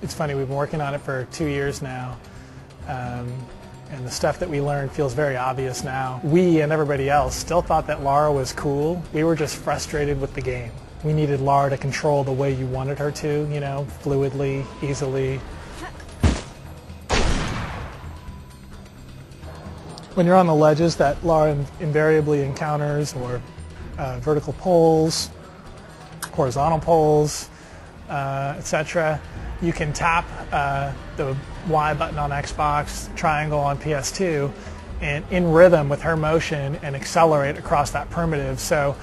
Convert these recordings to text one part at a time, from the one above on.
It's funny, we've been working on it for 2 years now, and the stuff that we learned feels very obvious now. We and everybody else still thought that Lara was cool. We were just frustrated with the game. We needed Lara to control the way you wanted her to, you know, fluidly, easily. When you're on the ledges that Lara invariably encounters, or vertical poles, horizontal poles, etc., you can tap the Y button on Xbox, triangle on PS2, and in rhythm with her motion and accelerate across that primitive. So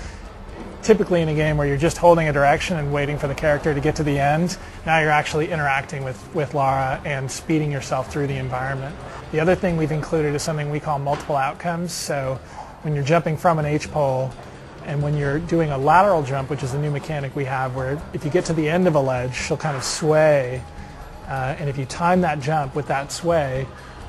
typically in a game where you're just holding a direction and waiting for the character to get to the end, now you're actually interacting with Lara and speeding yourself through the environment. The other thing we've included is something we call multiple outcomes. So when you're jumping from an H-pole, and when you're doing a lateral jump, which is a new mechanic we have, where if you get to the end of a ledge, she'll kind of sway, and if you time that jump with that sway,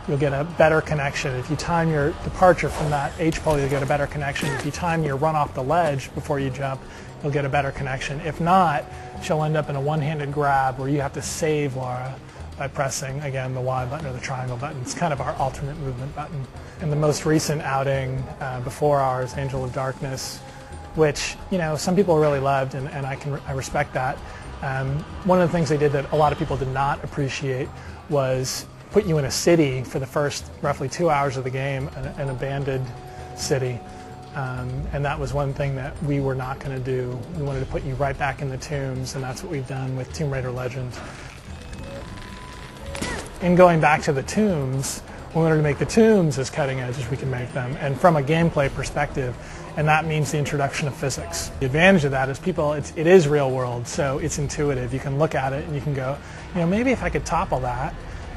you'll get a better connection. If you time your departure from that H-pole, you'll get a better connection. If you time your run off the ledge before you jump, you'll get a better connection. If not, she'll end up in a one-handed grab where you have to save Lara by pressing, again, the Y button or the triangle button. It's kind of our alternate movement button. In the most recent outing before ours, Angel of Darkness, which, you know, some people really loved, and I respect that. One of the things they did that a lot of people did not appreciate was put you in a city for the first roughly 2 hours of the game, an abandoned city. And that was one thing that we were not going to do. We wanted to put you right back in the tombs, and that's what we've done with Tomb Raider Legend. In going back to the tombs, we wanted to make the tombs as cutting edge as we can make them, and from a gameplay perspective, and that means the introduction of physics. The advantage of that is it is real world, so it's intuitive. You can look at it and you can go, you know, maybe if I could topple that,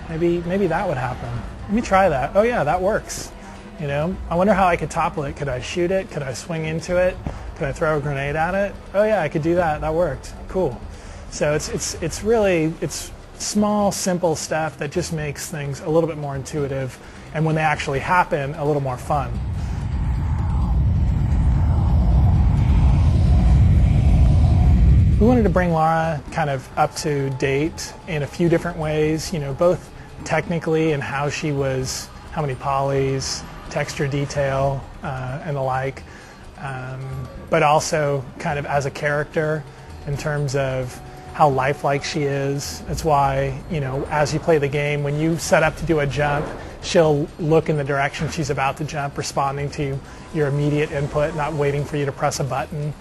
maybe that would happen. Let me try that. Oh yeah, that works. You know, I wonder how I could topple it. Could I shoot it? Could I swing into it? Could I throw a grenade at it? Oh yeah, I could do that. That worked. Cool. So it's really small, simple stuff that just makes things a little bit more intuitive, and when they actually happen, a little more fun. We wanted to bring Lara kind of up to date in a few different ways, you know, both technically and how many polys, texture detail, and the like, but also kind of as a character in terms of how lifelike she is. That's why, you know, as you play the game, when you set up to do a jump, she'll look in the direction she's about to jump, responding to your immediate input, not waiting for you to press a button.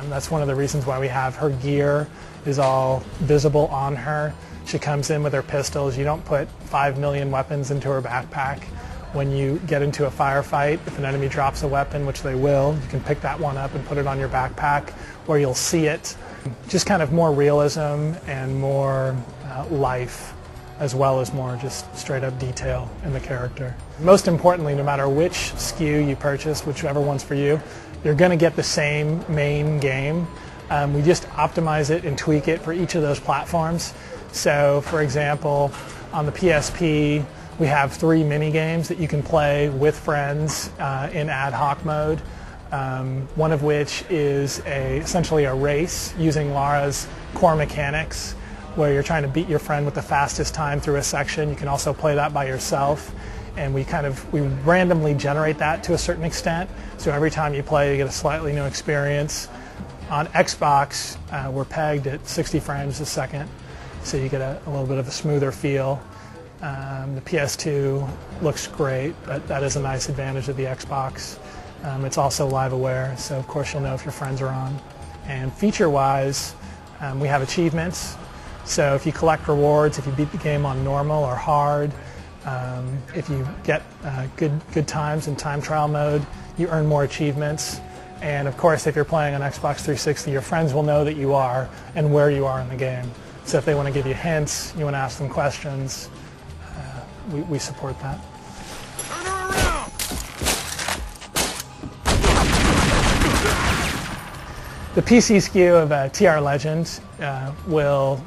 That's one of the reasons why we have her gear is all visible on her. She comes in with her pistols. You don't put 5 million weapons into her backpack. When you get into a firefight, if an enemy drops a weapon, which they will, you can pick that one up and put it on your backpack, or you'll see it. Just kind of more realism and more life, as well as more just straight up detail in the character. Most importantly, no matter which SKU you purchase, whichever one's for you, you're going to get the same main game. We just optimize it and tweak it for each of those platforms. So, for example, on the PSP, we have 3 mini games that you can play with friends in ad hoc mode. One of which is essentially a race using Lara's core mechanics, where you're trying to beat your friend with the fastest time through a section. You can also play that by yourself, and we randomly generate that to a certain extent. So every time you play, you get a slightly new experience. On Xbox, we're pegged at 60 frames a second, so you get a little bit of a smoother feel. The PS2 looks great, but that is a nice advantage of the Xbox. It's also live aware, so of course you'll know if your friends are on. And feature-wise, we have achievements. So if you collect rewards, if you beat the game on normal or hard, if you get good times in time trial mode, you earn more achievements. And of course, if you're playing on Xbox 360, your friends will know that you are and where you are in the game. So if they want to give you hints, you want to ask them questions, we support that. The PC SKU of TR Legend will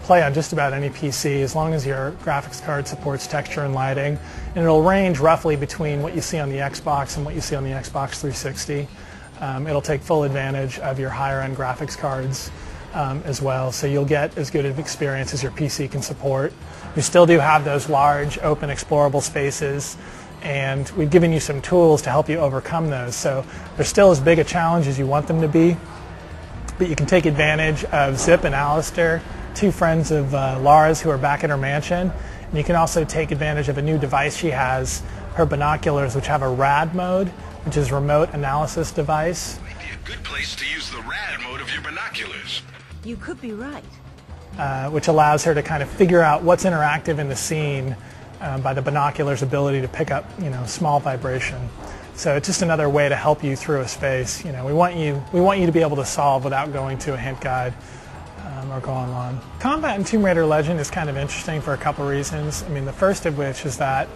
play on just about any PC as long as your graphics card supports texture and lighting, and it'll range roughly between what you see on the Xbox and what you see on the Xbox 360. It'll take full advantage of your higher end graphics cards. as well, so you'll get as good of experience as your PC can support. We still do have those large, open, explorable spaces, and we've given you some tools to help you overcome those. So they're still as big a challenge as you want them to be, but you can take advantage of Zip and Alistair, two friends of Laura's who are back at her mansion, and you can also take advantage of a new device she has, her binoculars, which have a RAD mode, which is Remote Analysis Device. Might be a good place to use the RAD mode of your binoculars. You could be right. Which allows her to kind of figure out what's interactive in the scene by the binoculars' ability to pick up, small vibration. So it's just another way to help you through a space. We want you to be able to solve without going to a hint guide or go online. Combat in Tomb Raider Legend is kind of interesting for a couple reasons. I mean, the first of which is that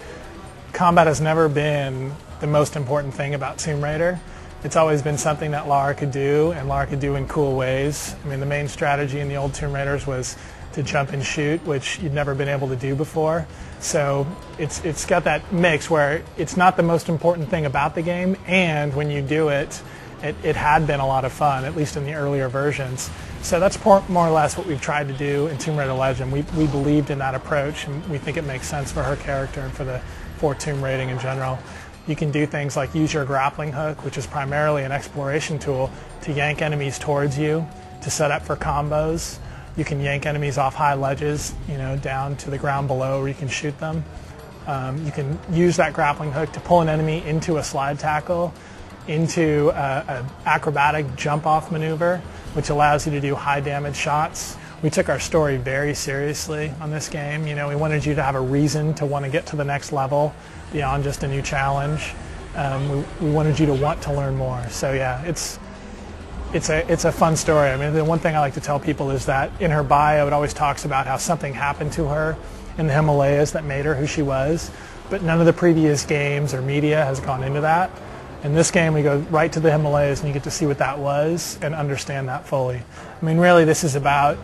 combat has never been the most important thing about Tomb Raider. It's always been something that Lara could do, and Lara could do in cool ways. I mean, the main strategy in the old Tomb Raiders was to jump and shoot, which you'd never been able to do before. So it's got that mix where it's not the most important thing about the game, and when you do it, it had been a lot of fun, at least in the earlier versions. So that's more or less what we've tried to do in Tomb Raider Legend. We believed in that approach, and we think it makes sense for her character and for the 4 Tomb rating in general. You can do things like use your grappling hook, which is primarily an exploration tool, to yank enemies towards you, to set up for combos. You can yank enemies off high ledges, down to the ground below where you can shoot them. You can use that grappling hook to pull an enemy into a slide tackle, into an acrobatic jump-off maneuver, which allows you to do high damage shots. We took our story very seriously on this game. We wanted you to have a reason to want to get to the next level beyond just a new challenge. We wanted you to want to learn more. So yeah, it's a fun story. I mean, the one thing I like to tell people is that in her bio, it always talks about how something happened to her in the Himalayas that made her who she was, but none of the previous games or media has gone into that. In this game, we go right to the Himalayas, and you get to see what that was and understand that fully. I mean, really, this is about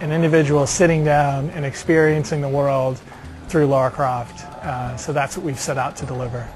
an individual sitting down and experiencing the world through Lara Croft. So that's what we've set out to deliver.